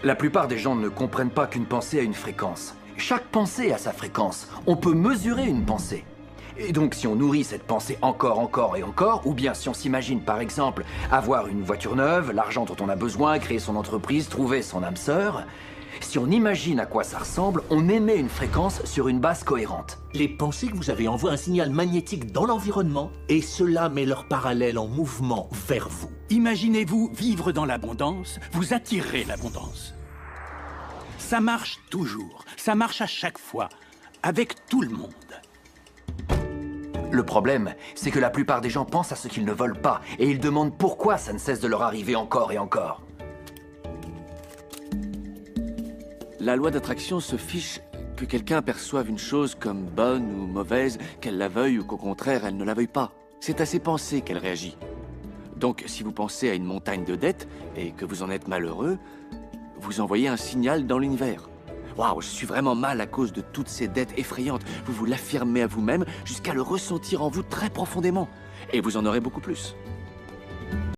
La plupart des gens ne comprennent pas qu'une pensée a une fréquence. Chaque pensée a sa fréquence. On peut mesurer une pensée. Et donc si on nourrit cette pensée encore et encore, ou bien si on s'imagine par exemple avoir une voiture neuve, l'argent dont on a besoin, créer son entreprise, trouver son âme sœur, si on imagine à quoi ça ressemble, on émet une fréquence sur une base cohérente. Les pensées que vous avez envoient un signal magnétique dans l'environnement et cela met leur parallèle en mouvement vers vous. Imaginez-vous vivre dans l'abondance, vous attirez l'abondance. Ça marche toujours, ça marche à chaque fois, avec tout le monde. Le problème, c'est que la plupart des gens pensent à ce qu'ils ne veulent pas, et ils demandent pourquoi ça ne cesse de leur arriver encore et encore. La loi d'attraction se fiche que quelqu'un perçoive une chose comme bonne ou mauvaise, qu'elle la veuille ou qu'au contraire, elle ne la veuille pas. C'est à ses pensées qu'elle réagit. Donc, si vous pensez à une montagne de dettes et que vous en êtes malheureux, vous envoyez un signal dans l'univers. Waouh, je suis vraiment mal à cause de toutes ces dettes effrayantes. Vous vous l'affirmez à vous-même jusqu'à le ressentir en vous très profondément. Et vous en aurez beaucoup plus.